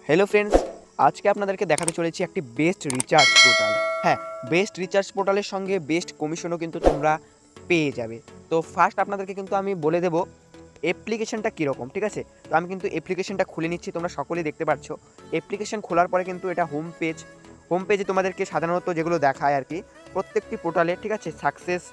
Hello friends, আজকে আপনাদেরকে দেখাতে চলেছি একটি বেস্ট রিচার্জ পোর্টাল। হ্যাঁ, বেস্ট রিচার্জ পোর্টালের সঙ্গে বেস্ট কমিশনও কিন্তু তোমরা পেয়ে যাবে। তো ফার্স্ট আপনাদেরকে কিন্তু আমি বলে দেবো অ্যাপ্লিকেশনটা কীরকম, ঠিক আছে? তো আমি কিন্তু অ্যাপ্লিকেশনটা খুলে নিচ্ছি, তোমরা সকলেই দেখতে পাচ্ছ। অ্যাপ্লিকেশন খোলার পরে কিন্তু এটা হোম পেজে তোমাদেরকে সাধারণত যেগুলো দেখায় আর কি প্রত্যেকটি পোর্টালে, ঠিক আছে, সাকসেস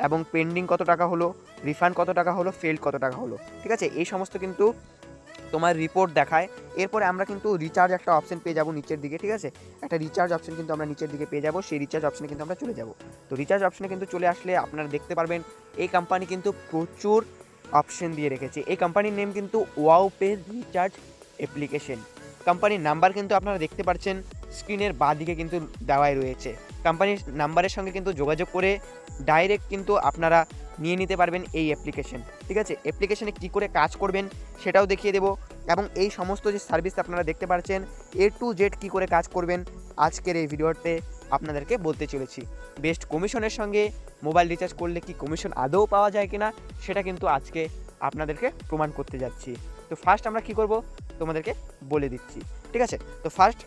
এবং পেন্ডিং কত টাকা হলো, রিফান্ড কত টাকা হলো, ফেল্ড কত টাকা হলো, ঠিক আছে, এই সমস্ত কিন্তু তোমার রিপোর্ট দেখায়। এরপরে আমরা কিন্তু রিচার্জ একটা অপশন পেয়ে যাবো নিচের দিকে, ঠিক আছে, একটা রিচার্জ অপশন কিন্তু আমরা নিচের দিকে পেয়ে যাবো। সেই রিচার্জ অপশনে কিন্তু আমরা চলে যাব। তো রিচার্জ অপশনে কিন্তু চলে আসলে আপনারা দেখতে পারবেন এই কোম্পানি কিন্তু প্রচুর অপশন দিয়ে রেখেছে। এই কোম্পানির নেম কিন্তু ওয়াও পে রিচার্জ অ্যাপ্লিকেশন। কোম্পানির নাম্বার কিন্তু আপনারা দেখতে পাচ্ছেন স্ক্রিনের বাঁদিকে কিন্তু দেওয়াই রয়েছে। কোম্পানির নাম্বারের সঙ্গে কিন্তু যোগাযোগ করে ডাইরেক্ট কিন্তু আপনারা নিয়ে নিতে পারবেন এই অ্যাপ্লিকেশন, ঠিক আছে। অ্যাপ্লিকেশনে কী করে কাজ করবেন সেটাও দেখিয়ে দেবো, এবং এই সমস্ত যে সার্ভিস আপনারা দেখতে পাচ্ছেন A to Z কী করে কাজ করবেন আজকের এই ভিডিওতে আপনাদেরকে বলতে চলেছি। বেস্ট কমিশনের সঙ্গে মোবাইল রিচার্জ করলে কি কমিশন আদৌ পাওয়া যায় কিনা সেটা কিন্তু আজকে আপনাদেরকে প্রমাণ করতে যাচ্ছি। তো ফার্স্ট আমরা কী করব তোমাদেরকে বলে দিচ্ছি, ঠিক আছে। তো ফার্স্ট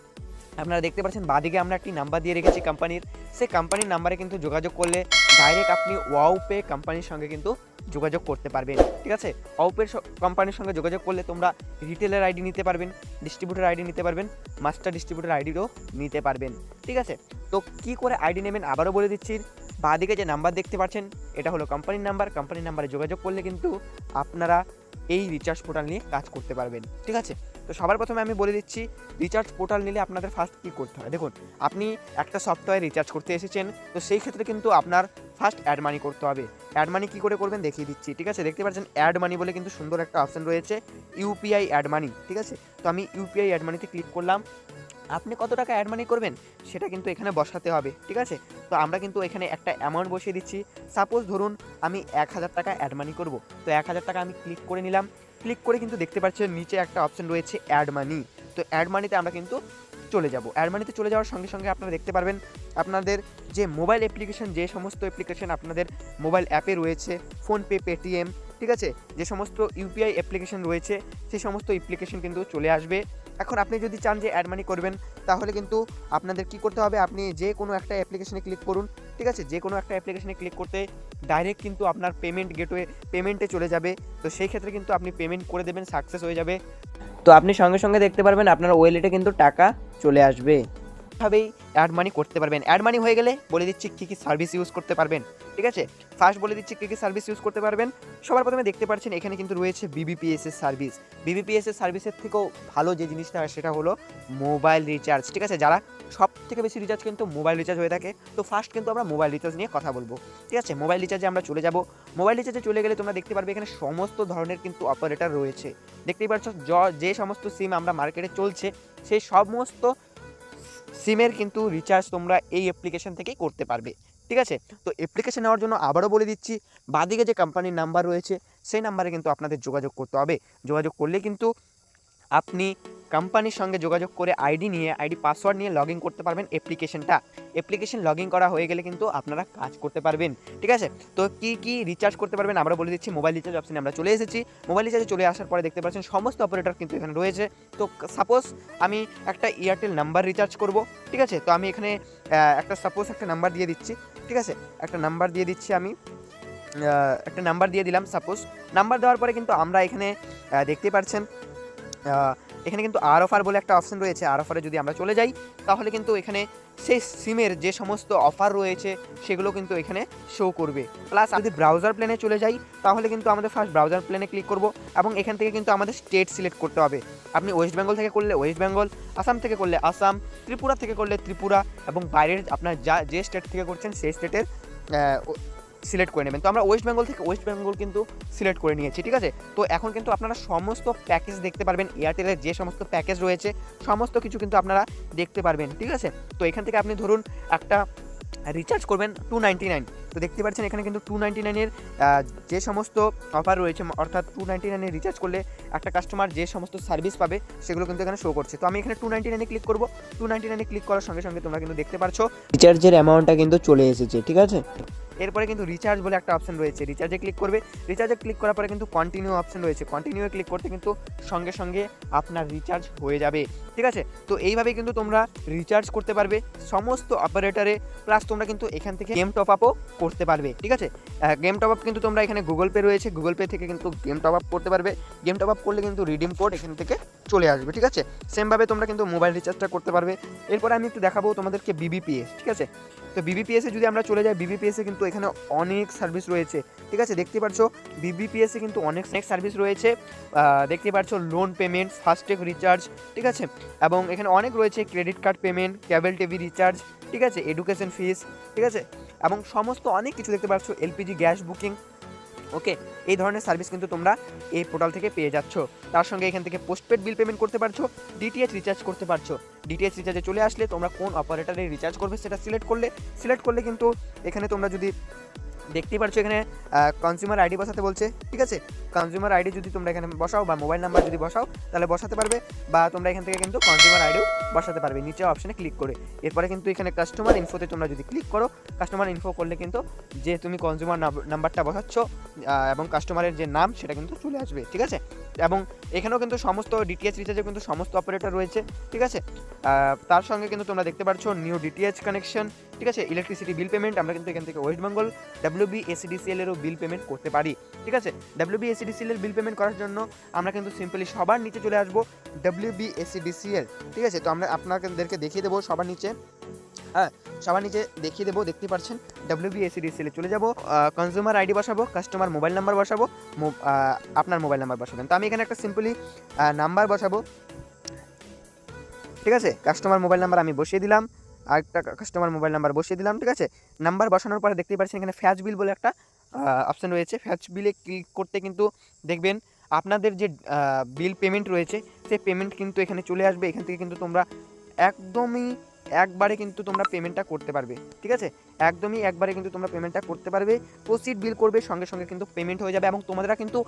আপনারা দেখতে পাচ্ছেন বাঁদিকে আমরা একটি নাম্বার দিয়ে রেখেছি কোম্পানির। সেই কোম্পানির নাম্বারে কিন্তু যোগাযোগ করলে ডাইরেক্ট আপনি ওয়াও পে কোম্পানির সঙ্গে কিন্তু যোগাযোগ করতে পারবেন, ঠিক আছে। ওয়াও পে কোম্পানির সঙ্গে যোগাযোগ করলে তোমরা রিটেলার আইডি নিতে পারবেন, ডিস্ট্রিবিউটার আইডি নিতে পারবেন, মাস্টার ডিস্ট্রিবিউটার আইডিও নিতে পারবেন, ঠিক আছে। তো কী করে আইডি নেবেন আবারও বলে দিচ্ছি। বাঁদিকে যে নাম্বার দেখতে পাচ্ছেন এটা হলো কোম্পানির নাম্বার। কোম্পানির নাম্বারে যোগাযোগ করলে কিন্তু আপনারা এই রিচার্জ পোর্টাল নিয়ে কাজ করতে পারবেন, ঠিক আছে। তো সবার প্রথমে আমি বলে দিচ্ছি রিচার্জ পোর্টাল নিলে আপনাদের ফার্স্ট কী করতে হয়। দেখুন, আপনি একটা সফটওয়্যার রিচার্জ করতে এসেছেন, তো সেই ক্ষেত্রে কিন্তু আপনার ফার্স্ট অ্যাড মানি করতে হবে। অ্যাড মানি কী করে করবেন দেখিয়ে দিচ্ছি, ঠিক আছে। দেখতে পাচ্ছেন অ্যাড মানি বলে কিন্তু সুন্দর একটা অপশান রয়েছে, ইউপিআই অ্যাড মানি, ঠিক আছে। তো আমি ইউপিআই অ্যাড মানিতে ক্লিক করলাম। আপনি কত টাকা অ্যাড মানি করবেন সেটা কিন্তু এখানে বসাতে হবে, ঠিক আছে। তো আমরা কিন্তু এখানে একটা অ্যামাউন্ট বসিয়ে দিচ্ছি। সাপোজ ধরুন আমি 1000 টাকা অ্যাড মানি করব। তো 1000 টাকা আমি ক্লিক করে নিলাম। ক্লিক করে কিন্তু দেখতে পাচ্ছেন নিচে একটা অপশন রয়েছে অ্যাড মানি। তো অ্যাড মানিতে আমরা কিন্তু চলে যাব। অ্যাড মানিতে চলে যাওয়ার সঙ্গে সঙ্গে আপনারা দেখতে পারবেন আপনাদের যে মোবাইল অ্যাপ্লিকেশন, যে সমস্ত অ্যাপ্লিকেশন আপনাদের মোবাইল অ্যাপে রয়েছে, ফোনপে, পেটিএম, ঠিক আছে, যে সমস্ত ইউপিআই অ্যাপ্লিকেশন রয়েছে সেই সমস্ত অ্যাপ্লিকেশন কিন্তু চলে আসবে। এখন আপনি যদি চান যে অ্যাড মানি করবেন তাহলে কিন্তু আপনাদের কি করতে হবে, আপনি যে কোনো একটা অ্যাপ্লিকেশনে ক্লিক করুন, ঠিক আছে। যে কোনো একটা অ্যাপ্লিকেশনে ক্লিক করতে ডাইরেক্ট কিন্তু আপনার পেমেন্ট গেটওয়ে পেমেন্টে চলে যাবে। তো সেই ক্ষেত্রে কিন্তু আপনি পেমেন্ট করে দেবেন, সাকসেস হয়ে যাবে। তো আপনি সঙ্গে সঙ্গে দেখতে পারবেন আপনার ওয়ালেটে কিন্তু টাকা চলে আসবে। ভাবেই অ্যাড মানি করতে পারবেন। অ্যাড মানি হয়ে গেলে বলে দিচ্ছি কী কী সার্ভিস ইউজ করতে পারবেন, ঠিক আছে। ফার্স্ট বলে দিচ্ছি কী কী সার্ভিস ইউজ করতে পারবেন। সবার প্রথমে দেখতে পাচ্ছেন এখানে কিন্তু রয়েছে বিবিপিএসের সার্ভিস। বিবিপিএসের সার্ভিসের থেকেও ভালো যে জিনিসটা হয় সেটা হলো মোবাইল রিচার্জ, ঠিক আছে। যারা সব থেকে বেশি রিচার্জ কিন্তু মোবাইল রিচার্জ হয়ে থাকে। তো ফার্স্ট কিন্তু আমরা মোবাইল রিচার্জ নিয়ে কথা বলবো, ঠিক আছে। মোবাইল রিচার্জে আমরা চলে যাব। মোবাইল রিচার্জে চলে গেলে তোমরা দেখতে পারবে এখানে সমস্ত ধরনের কিন্তু অপারেটর রয়েছে। দেখতেই পাচ্ছ যে সমস্ত সিম আমরা মার্কেটে চলছে সেই সমস্ত সিমের কিন্তু রিচার্জ তোমরা এই অ্যাপ্লিকেশন থেকেই করতে পারবে, ঠিক আছে। তো অ্যাপ্লিকেশন নেওয়ার জন্য আবারও বলে দিচ্ছি বাঁদিকে যে কোম্পানির নাম্বার রয়েছে সেই নাম্বারে কিন্তু আপনাদের যোগাযোগ করতে হবে। যোগাযোগ করলে কিন্তু আপনি কোম্পানির সঙ্গে যোগাযোগ করে আইডি পাসওয়ার্ড নিয়ে লগ ইন করতে পারবেন অ্যাপ্লিকেশন লগ ইন করা হয়ে গেলে কিন্তু আপনারা কাজ করতে পারবেন, ঠিক আছে। তো কী রিচার্জ করতে পারবেন আমরা বলে দিচ্ছি। মোবাইল রিচার্জ অপশনে আমরা চলে এসেছি। মোবাইল রিচার্জে চলে আসার পরে দেখতে পাচ্ছেন সমস্ত অপারেটর কিন্তু এখানে রয়েছে। তো সাপোজ আমি একটা এয়ারটেল নাম্বার রিচার্জ করব, ঠিক আছে। তো আমি এখানে একটা নাম্বার দিয়ে দিচ্ছি, ঠিক আছে। একটা নাম্বার দিয়ে দিচ্ছি, আমি একটা নাম্বার দিয়ে দিলাম। সাপোজ নাম্বার দেওয়ার পরে কিন্তু আমরা এখানে দেখতে পাচ্ছেন এখানে কিন্তু আর অফার বলে একটা অপশন রয়েছে। আর অফারে যদি আমরা চলে যাই তাহলে কিন্তু এখানে সেই সিমের যে সমস্ত অফার রয়েছে সেগুলো কিন্তু এখানে শো করবে। প্লাস যদি ব্রাউজার প্ল্যানে চলে যাই তাহলে কিন্তু আমাদের ফার্স্ট ব্রাউজার প্ল্যানে ক্লিক করব এবং এখান থেকে কিন্তু আমাদের স্টেট সিলেক্ট করতে হবে। আপনি ওয়েস্ট বেঙ্গল থেকে করলে ওয়েস্ট বেঙ্গল, আসাম থেকে করলে আসাম, ত্রিপুরা থেকে করলে ত্রিপুরা, এবং বাইরের আপনার যে স্টেট থেকে করছেন সেই স্টেটের সিলেক্ট করে নেবেন। তো আমরা ওয়েস্ট বেঙ্গল থেকে ওয়েস্ট বেঙ্গল কিন্তু সিলেক্ট করে নিয়েছি, ঠিক আছে। তো এখন কিন্তু আপনারা সমস্ত প্যাকেজ দেখতে পারবেন। এয়ারটেলের যে সমস্ত প্যাকেজ রয়েছে সমস্ত কিছু কিন্তু আপনারা দেখতে পারবেন, ঠিক আছে। তো এখান থেকে আপনি ধরুন একটা রিচার্জ করবেন 299। তো দেখতে পাচ্ছেন এখানে কিন্তু 299-এর যে সমস্ত অফার রয়েছে, অর্থাৎ 299-এ রিচার্জ করলে একটা কাস্টমার যে সমস্ত সার্ভিস পাবে সেগুলো কিন্তু এখানে শো করছে। তো আমি এখানে 299-এ ক্লিক করব। 299-এ ক্লিক করার সঙ্গে সঙ্গে তোমরা কিন্তু দেখতে পাচ্ছ রিচার্জের অ্যামাউন্টটা কিন্তু চলে এসেছে, ঠিক আছে। এরপরে কিন্তু রিচার্জ বলে একটা অপশন রয়েছে, রিচার্জে ক্লিক করবে। রিচার্জে ক্লিক করার পরে কিন্তু কন্টিনিউ অপশন রয়েছে, কন্টিনিউয়ে ক্লিক করতে কিন্তু সঙ্গে সঙ্গে আপনার রিচার্জ হয়ে যাবে। ঠিক আছে, তো এইভাবে কিন্তু তোমরা রিচার্জ করতে পারবে সমস্ত অপারেটরে, প্লাস তোমরা কিন্তু এখান থেকে গেম টপ আপও করতে পারবে। ঠিক আছে, গেম টপ আপ কিন্তু তোমরা এখানে গুগল পে রয়েছে, গুগল পে থেকে কিন্তু গেম টপ আপ করতে পারবে। গেম টপ আপ করলে কিন্তু রিডিম কোড এখান থেকে চলে আসবে। ঠিক আছে, সেমভাবে তোমরা কিন্তু মোবাইল রিচার্জটা করতে পারবে। এরপরে আমি একটু দেখাবো তোমাদেরকে বিবিপিএস। ঠিক আছে, তো বিবিপিএসে যদি আমরা চলে যাই, বিবিপিএসে কিন্তু এখানে অনেক সার্ভিস রয়েছে। ঠিক আছে, দেখতে পাচ্ছ বিবিপিএসে কিন্তু অনেক সার্ভিস রয়েছে, দেখতে পাচ্ছ লোন পেমেন্ট, ফাস্ট্যাগ রিচার্জ, ঠিক আছে, এবং এখানে অনেক রয়েছে credit card payment, cable TV recharge, ঠিক আছে, এডুকেশন ফিস, ঠিক আছে, এবং সমস্ত অনেক কিছু দেখতে পাচ্ছ, এলপিজি গ্যাস বুকিং। ওকে, এই ধরনের সার্ভিস কিন্তু তোমরা এই পোর্টাল থেকে পেয়ে যাচ্ছ। তার সঙ্গে এখান থেকে পোস্টপেড বিল পেমেন্ট করতে পারছো, ডিটিএইচ রিচার্জ করতে পারছো। ডিটিএইচ রিচার্জে চলে আসলে তোমরা কোন অপারেটরে রিচার্জ করবে সেটা সিলেক্ট করলে কিন্তু এখানে তোমরা যদি দেখতেই পাচ্ছ এখানে কনজিউমার আইডি বসাতে বলছে। ঠিক আছে, কনজিউমার আইডি যদি তোমরা এখানে বসাও বা মোবাইল নাম্বার যদি বসাও তাহলে বসাতে পারবে, বা তোমরা এখান থেকে কিন্তু কনজিউমার আইডিও বসাতে পারবে নিচে অপশনে ক্লিক করে। এরপরে কিন্তু এখানে কাস্টমার ইনফোতে তোমরা যদি ক্লিক করো, কাস্টমার ইনফো করলে কিন্তু যে তুমি কনজিউমার নাম্বারটা বসাচ্ছ এবং কাস্টমারের যে নাম সেটা কিন্তু চলে আসবে। ঠিক আছে, এবং এখানেও কিন্তু সমস্ত ডিটিএইচ রিচার্জে কিন্তু সমস্ত অপারেটর রয়েছে। ঠিক আছে, তার সঙ্গে কিন্তু তোমরা দেখতে পাচ্ছ নিউ ডিটিএইচ কানেকশন, ঠিক আছে, ইলেকট্রিসিটি বিল পেমেন্ট। আমরা কিন্তু এখান থেকে ওয়েস্ট বেঙ্গল WBACDCL এরও বিল পেমেন্ট করতে পারি। ঠিক আছে, WBACDCL এর বিল পেমেন্ট করার জন্য আমরা কিন্তু সিম্পলি সবার নিচে চলে আসবো WBACDCL। ঠিক আছে, তো আমরা আপনাদেরকে দেখিয়ে দেবো সবার নিচে, হ্যাঁ সবার নিচে দেখিয়ে দেবো, দেখতে পাচ্ছেন WBACDCL এ চলে যাবো, কনজিউমার আইডি বসাবো, কাস্টমার মোবাইল নাম্বার বসাবো, আপনার মোবাইল নাম্বার বসাবেন। তো আমি এখানে একটা সিম্পলি নাম্বার বসাবো। ঠিক আছে, কাস্টমার মোবাইল নাম্বার আমি বসিয়ে দিলাম, আরেকটা কাস্টমার মোবাইল নাম্বার বসিয়ে দিলাম। ঠিক আছে, নাম্বার বসানোর পরে দেখতেই পাচ্ছেন এখানে ফ্যাচ বিল বলে একটা অপশান রয়েছে। ফ্যাচ বিলে ক্লিক করতে কিন্তু দেখবেন আপনাদের যে বিল পেমেন্ট রয়েছে সেই পেমেন্ট কিন্তু এখানে চলে আসবে। এখান থেকে কিন্তু তোমরা একদমই একবারে কিন্তু তোমরা পেমেন্টটা করতে পারবে। ঠিক আছে, একদমই একবারে কিন্তু তোমরা পেমেন্টটা করতে পারবে, প্রসিড বিল করবে, সঙ্গে সঙ্গে কিন্তু পেমেন্ট হয়ে যাবে। এবং তোমরা কিন্তু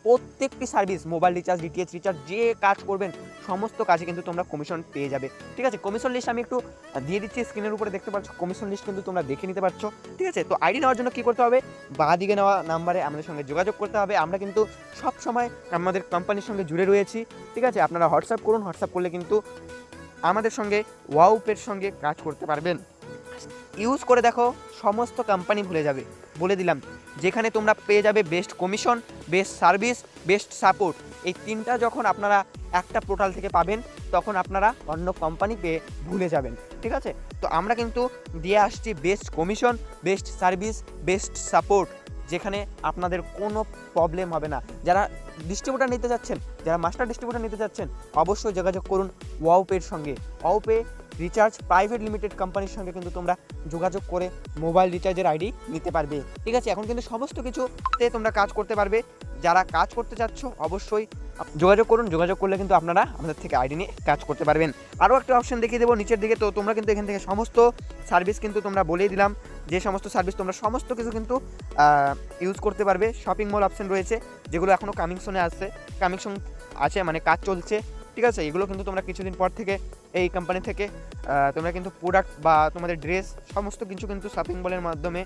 প্রত্যেকটি service, mobile recharge, DTH recharge, যে কাজ করবেন সমস্ত কাজে কিন্তু তোমরা কমিশন পেয়ে যাবে। ঠিক আছে, কমিশন লিস্ট আমি একটু দিয়ে দিচ্ছি, স্ক্রিনের উপরে দেখতে পাচ্ছ কমিশন লিস্ট কিন্তু তোমরা দেখে নিতে পারছো। ঠিক আছে, তো আইডি নেওয়ার জন্য কী করতে হবে, বাঁ দিকে নেওয়া নাম্বারে আমাদের সঙ্গে যোগাযোগ করতে হবে। আমরা কিন্তু সব সময় আমাদের কোম্পানির সঙ্গে জুড়ে রয়েছি। ঠিক আছে, আপনারা হোয়াটসঅ্যাপ করুন, হোয়াটসঅ্যাপ করলে কিন্তু আমাদের সঙ্গে ওয়াউপের সঙ্গে কাজ করতে পারবেন। ইউজ করে দেখো, সমস্ত কোম্পানি ভুলে যাবে, বলে দিলাম। যেখানে তোমরা পেয়ে যাবে best commission, best service, best support, এই তিনটা যখন আপনারা একটা পোর্টাল থেকে পাবেন তখন আপনারা অন্য কোম্পানি পেয়ে ভুলে যাবেন। ঠিক আছে, তো আমরা কিন্তু দিয়ে আসছি best commission, best service, best support, যেখানে আপনাদের কোনো প্রবলেম হবে না। যারা ডিস্ট্রিবিউটার নিতে চাচ্ছেন, যারা মাস্টার ডিস্ট্রিবিউটার নিতে চাচ্ছেন, অবশ্যই যোগাযোগ করুন ওয়াউপের সঙ্গে। ওয়াউপে রিচার্জ প্রাইভেট লিমিটেড কোম্পানির সঙ্গে কিন্তু তোমরা যোগাযোগ করে মোবাইল রিচার্জের আইডি নিতে পারবে। ঠিক আছে, এখন কিন্তু সমস্ত কিছুতে তোমরা কাজ করতে পারবে। যারা কাজ করতে চাচ্ছ অবশ্যই যোগাযোগ করুন, যোগাযোগ করলে কিন্তু আপনারা আমাদের থেকে আইডি নিয়ে কাজ করতে পারবেন। আরও একটা অপশন দেখিয়ে দেবো নিচের দিকে, তো তোমরা কিন্তু এখান থেকে সমস্ত সার্ভিস কিন্তু তোমরা বলেই দিলাম, যে সমস্ত সার্ভিস তোমরা সমস্ত কিছু কিন্তু ইউজ করতে পারবে। শপিং মল অপশন রয়েছে, যেগুলো এখনও কামিংসনে আসছে, কামিংসন আছে মানে কাজ চলছে। ঠিক আছে, এগুলো কিন্তু তোমরা কিছুদিন পর থেকে এই কোম্পানি থেকে তোমরা কিন্তু প্রোডাক্ট বা তোমাদের ড্রেস সমস্ত কিছু কিন্তু শপিং মলের মাধ্যমে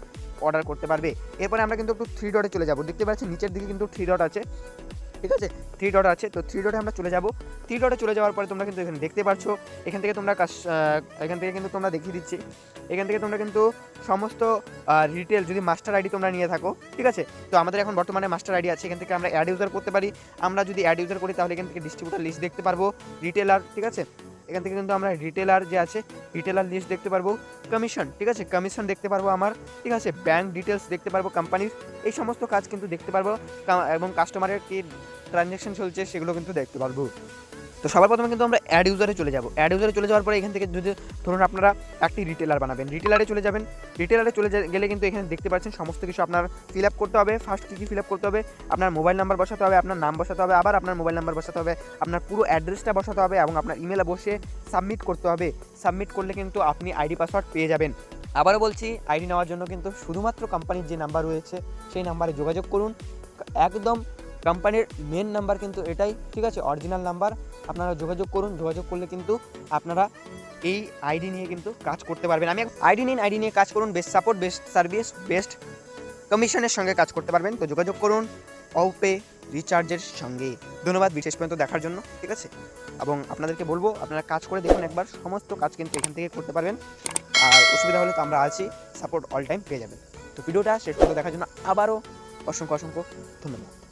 অর্ডার করতে পারবে। এরপরে আমরা কিন্তু একটু 3 ডটে চলে যাব, দেখতে পাচ্ছি নিচের দিকে কিন্তু 3 ডট আছে। ঠিক আছে, 3 ডট আছে, তো 3 ডটে আমরা চলে যাব। 3 ডটে চলে যাওয়ার পরে তোমরা কিন্তু এখানে দেখতে পাচ্ছ, এখান থেকে কিন্তু তোমরা দেখিয়ে দিচ্ছি, এখান থেকে তোমরা কিন্তু সমস্ত রিটেল, যদি মাস্টার আইডি তোমরা নিয়ে থাকো, ঠিক আছে, তো আমাদের এখন বর্তমানে মাস্টার আইডি আছে, এখান থেকে আমরা অ্যাড ইউজার করতে পারি। আমরা যদি অ্যাড ইউজার করি তাহলে এখান থেকে ডিস্ট্রিবিউটার লিস্ট দেখতে পারবো, রিটেলার, ঠিক আছে, এখান থেকে কিন্তু আমরা রিটেলার যে আছে রিটেলার লিস্ট দেখতে পারবো, কমিশন, ঠিক আছে, কমিশন দেখতে পারবো আমার, ঠিক আছে, ব্যাংক ডিটেলস দেখতে পারবো কোম্পানির, এই সমস্ত কাজ কিন্তু দেখতে পারবো, এবং কাস্টমারের কি ট্রানজ্যাকশন চলছে সেগুলো কিন্তু দেখতে পারবো। তো সবার প্রথমে কিন্তু আমরা অ্যাড ইউজারে চলে যাব। অ্যাড ইউজারে চলে যাওয়ার পরে এখান থেকে যদি ধরুন আপনারা একটি রিটেলার বানাবেন, রিটেলারে চলে যাবেন। রিটেলারে চলে গেলে কিন্তু এখানে দেখতে পাচ্ছেন সমস্ত কিছু আপনার ফিল আপ করতে হবে। ফার্স্ট কী ফিল আপ করতে হবে, আপনার মোবাইল নাম্বার বসাতে হবে, আপনার নাম বসাতে হবে, আবার আপনার মোবাইল নাম্বার বসাতে হবে, আপনার পুরো অ্যাড্রেসটা বসাতে হবে এবং আপনার ইমেলে বসে সাবমিট করতে হবে। সাবমিট করলে কিন্তু আপনি আইডি পাসওয়ার্ড পেয়ে যাবেন। আবারও বলছি, আইডি নেওয়ার জন্য কিন্তু শুধুমাত্র কোম্পানির যে নাম্বার রয়েছে সেই নাম্বারে যোগাযোগ করুন। একদম কোম্পানির মেন নাম্বার কিন্তু এটাই, ঠিক আছে, অরিজিনাল নাম্বার। আপনারা যোগাযোগ করুন, যোগাযোগ করলে কিন্তু আপনারা এই আইডি নিয়ে কিন্তু কাজ করতে পারবেন। আমি আইডি নিন, আইডি নিয়ে কাজ করুন, best support, best service, best কমিশনের সঙ্গে কাজ করতে পারবেন। তো যোগাযোগ করুন অপে রিচার্জের সঙ্গে। ধন্যবাদ বিশেষ পর্যন্ত দেখার জন্য, ঠিক আছে। এবং আপনাদেরকে বলবো আপনারা কাজ করে দেখুন একবার, সমস্ত কাজ কিন্তু এখান থেকে করতে পারবেন। আর অসুবিধা হলে তো আমরা আছি, সাপোর্ট অল টাইম পেয়ে যাবেন। তো ভিডিওটা শেষ পর্যন্ত দেখার জন্য আবারও অসংখ্য অসংখ্য ধন্যবাদ।